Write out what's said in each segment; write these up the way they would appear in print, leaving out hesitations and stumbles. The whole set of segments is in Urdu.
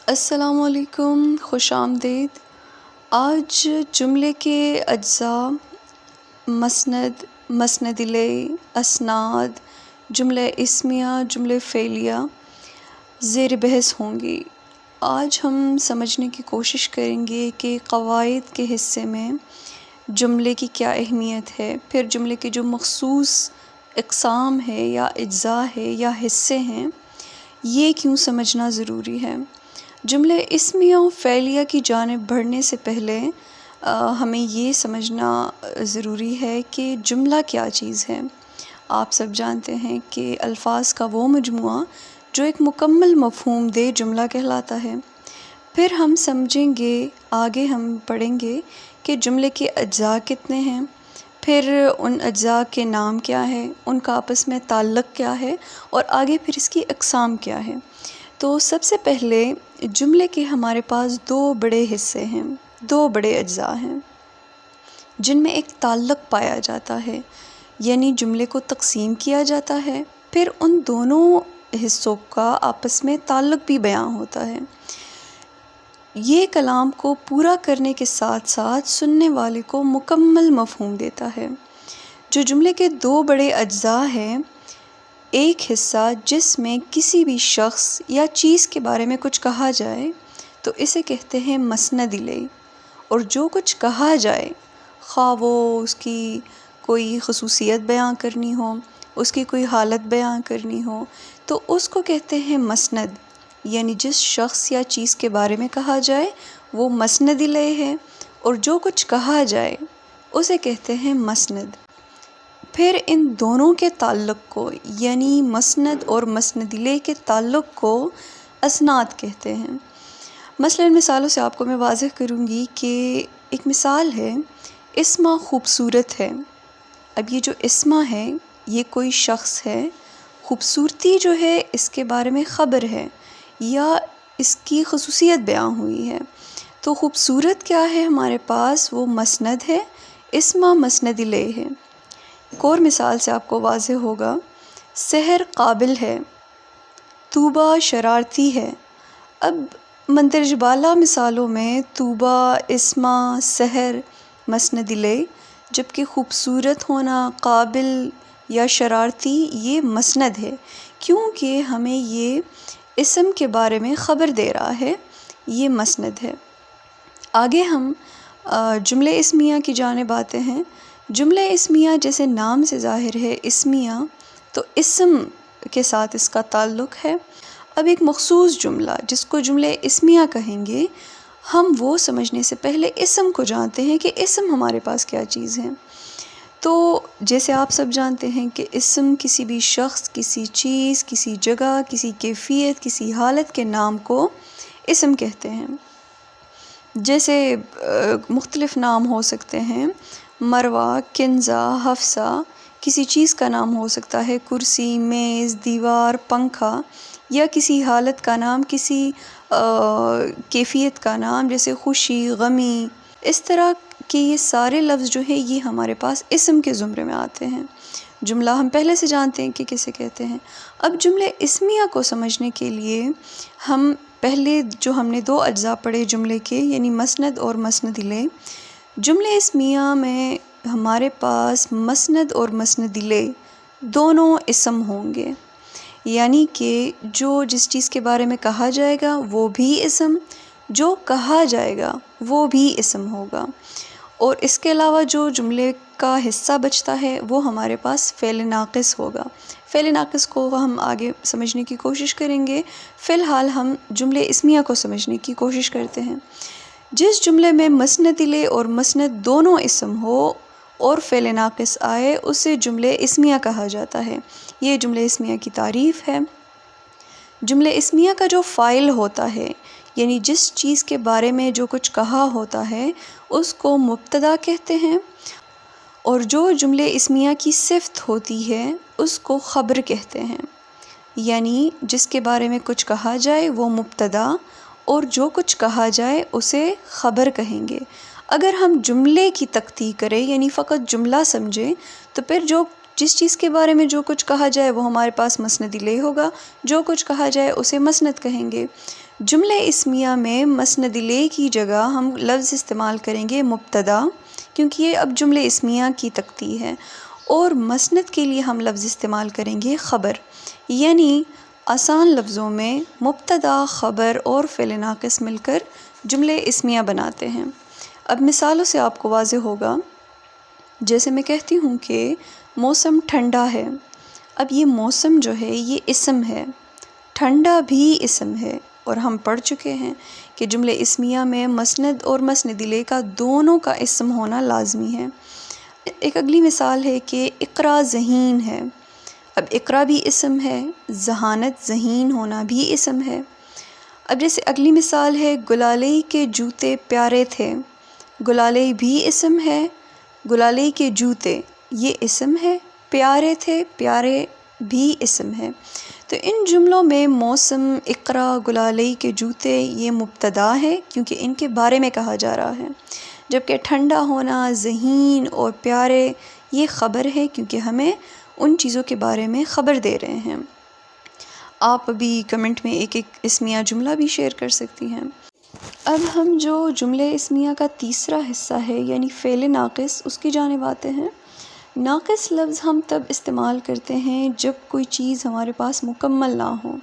السلام علیکم، خوش آمدید۔ آج جملے کے اجزاء مسند، مسند الیہ، اسناد، جملہ اسمیہ، جملہ فعلیہ زیر بحث ہوں گی۔ آج ہم سمجھنے کی کوشش کریں گے کہ قواعد کے حصے میں جملے کی کیا اہمیت ہے، پھر جملے کے جو مخصوص اقسام ہے یا اجزاء ہے یا حصے ہیں، یہ کیوں سمجھنا ضروری ہے۔ جملے اسمیہ و فعلیہ کی جانب بڑھنے سے پہلے ہمیں یہ سمجھنا ضروری ہے کہ جملہ کیا چیز ہے۔ آپ سب جانتے ہیں کہ الفاظ کا وہ مجموعہ جو ایک مکمل مفہوم دے جملہ کہلاتا ہے۔ پھر ہم سمجھیں گے، آگے ہم پڑھیں گے کہ جملے کے اجزاء کتنے ہیں، پھر ان اجزاء کے نام کیا ہے، ان کا آپس میں تعلق کیا ہے، اور آگے پھر اس کی اقسام کیا ہے۔ تو سب سے پہلے جملے کے ہمارے پاس دو بڑے حصے ہیں، دو بڑے اجزاء ہیں جن میں ایک تعلق پایا جاتا ہے، یعنی جملے کو تقسیم کیا جاتا ہے، پھر ان دونوں حصوں کا آپس میں تعلق بھی بیان ہوتا ہے۔ یہ کلام کو پورا کرنے کے ساتھ ساتھ سننے والے کو مکمل مفہوم دیتا ہے۔ جو جملے کے دو بڑے اجزاء ہیں، ایک حصہ جس میں کسی بھی شخص یا چیز کے بارے میں کچھ کہا جائے تو اسے کہتے ہیں مسند الیہ، اور جو کچھ کہا جائے خواہ وہ اس کی کوئی خصوصیت بیان کرنی ہو، اس کی کوئی حالت بیان کرنی ہو، تو اس کو کہتے ہیں مسند، یعنی جس شخص یا چیز کے بارے میں کہا جائے وہ مسند الیہ ہے، اور جو کچھ کہا جائے اسے کہتے ہیں مسند۔ پھر ان دونوں کے تعلق کو، یعنی مسند اور مسند الیہ کے تعلق کو اسناد کہتے ہیں۔ مثلاً مثالوں سے آپ کو میں واضح کروں گی کہ ایک مثال ہے، اسما خوبصورت ہے۔ اب یہ جو اسما ہے یہ کوئی شخص ہے، خوبصورتی جو ہے اس کے بارے میں خبر ہے یا اس کی خصوصیت بیان ہوئی ہے، تو خوبصورت کیا ہے ہمارے پاس، وہ مسند ہے، اسما مسند الیہ ہے۔ ایک اور مثال سے آپ کو واضح ہوگا، سحر قابل ہے، طوبیٰ شرارتی ہے۔ اب مندرجہ بالا مثالوں میں طوبیٰ، اسما، سحر، مسند الیہ، جبکہ خوبصورت ہونا، قابل یا شرارتی یہ مسند ہے، کیونکہ ہمیں یہ اسم کے بارے میں خبر دے رہا ہے، یہ مسند ہے۔ آگے ہم جملے اسمیہ کی جانب آتے ہیں۔ جملہ اسمیہ جیسے نام سے ظاہر ہے اسمیہ، تو اسم کے ساتھ اس کا تعلق ہے۔ اب ایک مخصوص جملہ جس کو جملہ اسمیہ کہیں گے، ہم وہ سمجھنے سے پہلے اسم کو جانتے ہیں کہ اسم ہمارے پاس کیا چیز ہے۔ تو جیسے آپ سب جانتے ہیں کہ اسم کسی بھی شخص، کسی چیز، کسی جگہ، کسی کیفیت، کسی حالت کے نام کو اسم کہتے ہیں۔ جیسے مختلف نام ہو سکتے ہیں، مروہ، کنزہ، حفصہ، کسی چیز کا نام ہو سکتا ہے، کرسی، میز، دیوار، پنکھا، یا کسی حالت کا نام، کسی کیفیت کا نام جیسے خوشی، غمی۔ اس طرح کے یہ سارے لفظ جو ہیں یہ ہمارے پاس اسم کے زمرے میں آتے ہیں۔ جملہ ہم پہلے سے جانتے ہیں کہ کسے کہتے ہیں۔ اب جملے اسمیہ کو سمجھنے کے لیے ہم پہلے جو ہم نے دو اجزاء پڑھے جملے کے، یعنی مسند اور مسند الیہ، جملے اسمیہ میں ہمارے پاس مسند اور مسند الیہ دونوں اسم ہوں گے، یعنی کہ جو جس چیز کے بارے میں کہا جائے گا وہ بھی اسم، جو کہا جائے گا وہ بھی اسم ہوگا، اور اس کے علاوہ جو جملے کا حصہ بچتا ہے وہ ہمارے پاس فعل ناقص ہوگا۔ فعل ناقص کو ہم آگے سمجھنے کی کوشش کریں گے، فی الحال ہم جملے اسمیہ کو سمجھنے کی کوشش کرتے ہیں۔ جس جملے میں مسند الیہ اور مسند دونوں اسم ہو اور فعل ناقص آئے اسے جملے اسمیہ کہا جاتا ہے۔ یہ جملے اسمیہ کی تعریف ہے۔ جملے اسمیہ کا جو فاعل ہوتا ہے، یعنی جس چیز کے بارے میں جو کچھ کہا ہوتا ہے، اس کو مبتدا کہتے ہیں، اور جو جملے اسمیہ کی صفت ہوتی ہے اس کو خبر کہتے ہیں، یعنی جس کے بارے میں کچھ کہا جائے وہ مبتدا، اور جو کچھ کہا جائے اسے خبر کہیں گے۔ اگر ہم جملے کی تقطیع کریں، یعنی فقط جملہ سمجھیں، تو پھر جس چیز کے بارے میں جو کچھ کہا جائے وہ ہمارے پاس مسند الیہ ہوگا، جو کچھ کہا جائے اسے مسند کہیں گے۔ جملہ اسمیہ میں مسند لے کی جگہ ہم لفظ استعمال کریں گے مبتدا، کیونکہ یہ اب جملہ اسمیہ کی تختی ہے، اور مسند کے لیے ہم لفظ استعمال کریں گے خبر، یعنی آسان لفظوں میں مبتدا، خبر اور فعل ناقص مل کر جملہ اسمیہ بناتے ہیں۔ اب مثالوں سے آپ کو واضح ہوگا، جیسے میں کہتی ہوں کہ موسم ٹھنڈا ہے، اب یہ موسم جو ہے یہ اسم ہے، ٹھنڈا بھی اسم ہے، اور ہم پڑھ چکے ہیں کہ جملہ اسمیہ میں مسند اور مسند الیہ کا دونوں کا اسم ہونا لازمی ہے۔ ایک اگلی مثال ہے کہ اقرا ذہین ہے، اب اقرا بھی اسم ہے، ذہانت ذہین ہونا بھی اسم ہے۔ اب جیسے اگلی مثال ہے گلالئی کے جوتے پیارے تھے، گلالئی بھی اسم ہے، گلالئی کے جوتے یہ اسم ہے، پیارے تھے، پیارے بھی اسم ہے۔ تو ان جملوں میں موسم، اقرا، گلالئی کے جوتے یہ مبتدا ہے کیونکہ ان کے بارے میں کہا جا رہا ہے، جبکہ ٹھنڈا ہونا، ذہین اور پیارے یہ خبر ہے کیونکہ ہمیں ان چیزوں کے بارے میں خبر دے رہے ہیں۔ آپ ابھی کمنٹ میں ایک ایک اسمیہ جملہ بھی شیئر کر سکتی ہیں۔ اب ہم جو جملہ اسمیہ کا تیسرا حصہ ہے یعنی فعل ناقص، اس کی جانب آتے ہیں۔ ناقص لفظ ہم تب استعمال کرتے ہیں جب کوئی چیز ہمارے پاس مکمل نہ ہو،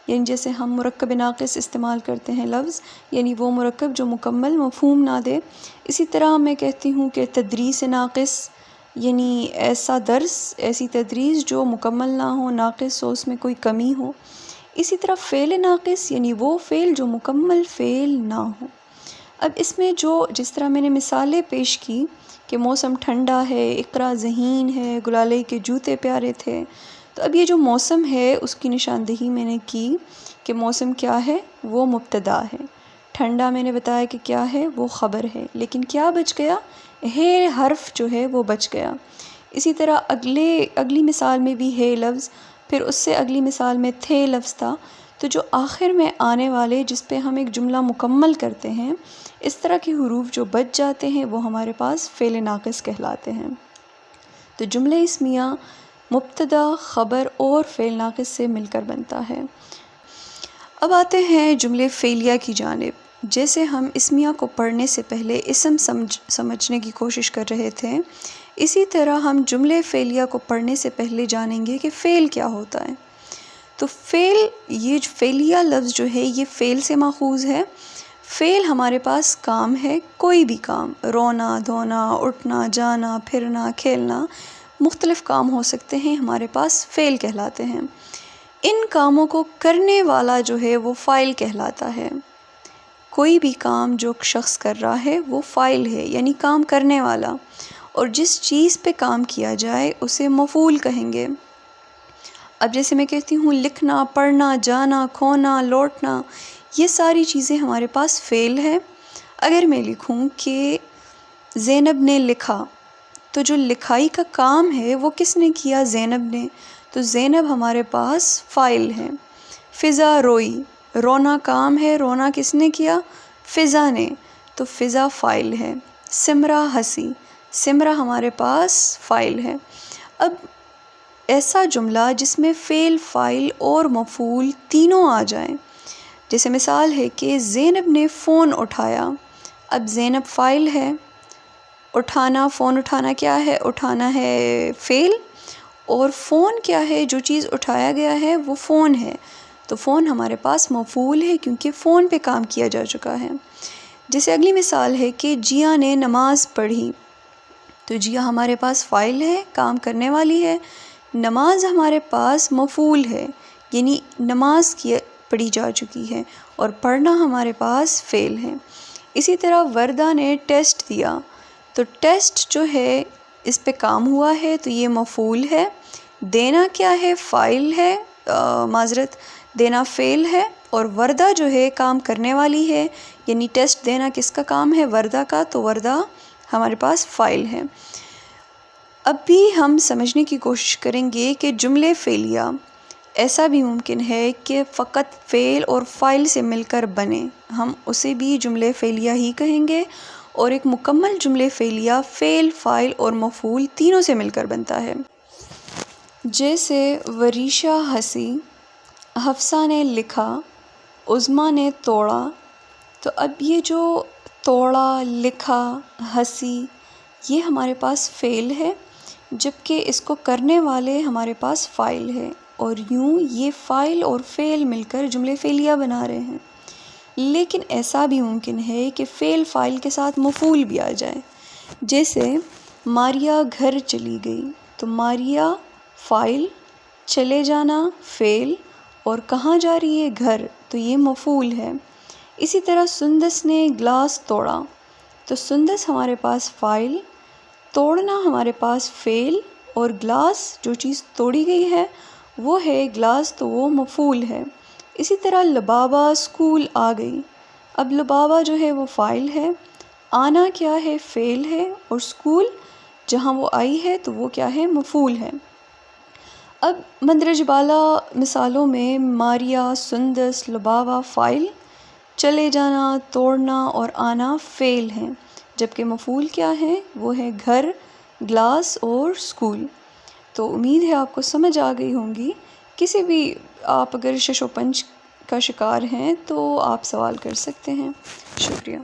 یعنی جیسے ہم مرکب ناقص استعمال کرتے ہیں لفظ، یعنی وہ مرکب جو مکمل مفہوم نہ دے۔ اسی طرح میں کہتی ہوں کہ تدریس ناقص، یعنی ایسا درس، ایسی تدریس جو مکمل نہ ہو، ناقص ہو، اس میں کوئی کمی ہو۔ اسی طرح فعل ناقص یعنی وہ فعل جو مکمل فعل نہ ہو۔ اب اس میں جس طرح میں نے مثالیں پیش کی کہ موسم ٹھنڈا ہے، اقرا ذہین ہے، گلالئی کے جوتے پیارے تھے، تو اب یہ جو موسم ہے اس کی نشاندہی میں نے کی کہ موسم کیا ہے، وہ مبتدا ہے، ٹھنڈا میں نے بتایا کہ کیا ہے، وہ خبر ہے، لیکن کیا بچ گیا، ہے حرف جو ہے وہ بچ گیا۔ اسی طرح اگلی مثال میں بھی ہے لفظ، پھر اس سے اگلی مثال میں تھے لفظ تھا، تو جو آخر میں آنے والے جس پہ ہم ایک جملہ مکمل کرتے ہیں، اس طرح کے حروف جو بچ جاتے ہیں وہ ہمارے پاس فعل ناقص کہلاتے ہیں۔ تو جملہ اسمیہ مبتدا، خبر اور فعل ناقص سے مل کر بنتا ہے۔ اب آتے ہیں جملے فعلیہ کی جانب۔ جیسے ہم اسمیہ کو پڑھنے سے پہلے اسم سمجھنے کی کوشش کر رہے تھے، اسی طرح ہم جملے فعلیہ کو پڑھنے سے پہلے جانیں گے کہ فعل کیا ہوتا ہے۔ تو فعل، یہ فعلیہ لفظ جو ہے یہ فعل سے ماخوذ ہے۔ فعل ہمارے پاس کام ہے، کوئی بھی کام، رونا، دھونا، اٹھنا، جانا، پھرنا، کھیلنا، مختلف کام ہو سکتے ہیں، ہمارے پاس فعل کہلاتے ہیں۔ ان کاموں کو کرنے والا جو ہے وہ فاعل کہلاتا ہے۔ کوئی بھی کام جو شخص کر رہا ہے وہ فاعل ہے، یعنی کام کرنے والا، اور جس چیز پہ کام کیا جائے اسے مفعول کہیں گے۔ اب جیسے میں کہتی ہوں لکھنا، پڑھنا، جانا، کھونا، لوٹنا، یہ ساری چیزیں ہمارے پاس فعل ہے۔ اگر میں لکھوں کہ زینب نے لکھا، تو جو لکھائی کا کام ہے وہ کس نے کیا؟ زینب نے، تو زینب ہمارے پاس فاعل ہے۔ فضا روئی، رونا کام ہے، رونا کس نے کیا؟ فضا نے، تو فضا فاعل ہے۔ سمرا ہنسی، سمرا ہمارے پاس فاعل ہے۔ اب ایسا جملہ جس میں فعل، فاعل اور مفعول تینوں آ جائیں، جیسے مثال ہے کہ زینب نے فون اٹھایا، اب زینب فاعل ہے، اٹھانا، فون اٹھانا کیا ہے؟ اٹھانا ہے فعل، اور فون کیا ہے؟ جو چیز اٹھایا گیا ہے وہ فون ہے، تو فون ہمارے پاس مفعول ہے کیونکہ فون پہ کام کیا جا چکا ہے۔ جیسے اگلی مثال ہے کہ جیا نے نماز پڑھی، تو جیا ہمارے پاس فاعل ہے، کام کرنے والی ہے، نماز ہمارے پاس مفعول ہے، یعنی نماز پڑھی جا چکی ہے، اور پڑھنا ہمارے پاس فعل ہے۔ اسی طرح وردہ نے ٹیسٹ دیا، تو ٹیسٹ جو ہے اس پہ کام ہوا ہے تو یہ مفعول ہے۔ دینا کیا ہے؟ فاعل ہے، معذرت، دینا فعل ہے، اور وردہ جو ہے کام کرنے والی ہے، یعنی ٹیسٹ دینا کس کا کام ہے؟ وردہ کا، تو وردہ ہمارے پاس فاعل ہے۔ اب بھی ہم سمجھنے کی کوشش کریں گے کہ جملے فعلیہ ایسا بھی ممکن ہے کہ فقط فعل اور فاعل سے مل کر بنے، ہم اسے بھی جملے فعلیہ ہی کہیں گے، اور ایک مکمل جملے فعلیہ فعل، فاعل اور مفعول تینوں سے مل کر بنتا ہے۔ جیسے وریشہ ہنسی، حفصہ نے لکھا، عظمیٰ نے توڑا، تو اب یہ جو توڑا، لکھا، ہنسی، یہ ہمارے پاس فعل ہے، جبکہ اس کو کرنے والے ہمارے پاس فاعل ہے، اور یوں یہ فاعل اور فعل مل کر جملے فعلیہ بنا رہے ہیں۔ لیکن ایسا بھی ممکن ہے کہ فعل فاعل کے ساتھ مفعول بھی آ جائے، جیسے ماریا گھر چلی گئی، تو ماریا فاعل، چلے جانا فعل، اور کہاں جا رہی ہے؟ گھر، تو یہ مفعول ہے۔ اسی طرح سندس نے گلاس توڑا، تو سندس ہمارے پاس فاعل، توڑنا ہمارے پاس فعل، اور گلاس جو چیز توڑی گئی ہے وہ ہے گلاس، تو وہ مفعول ہے۔ اسی طرح لبابہ اسکول آ گئی، اب لبابہ جو ہے وہ فاعل ہے، آنا کیا ہے؟ فعل ہے، اور اسکول جہاں وہ آئی ہے تو وہ کیا ہے؟ مفعول ہے۔ اب مندرجہ بالا مثالوں میں ماریا، سندس، لبابہ فاعل، چلے جانا، توڑنا اور آنا فعل ہیں، جبکہ مفعول کیا ہے؟ وہ ہے گھر، گلاس اور اسکول۔ تو امید ہے آپ کو سمجھ آ گئی ہوں گی۔ کسی بھی آپ اگر شش و پنج کا شکار ہیں تو آپ سوال کر سکتے ہیں۔ شکریہ۔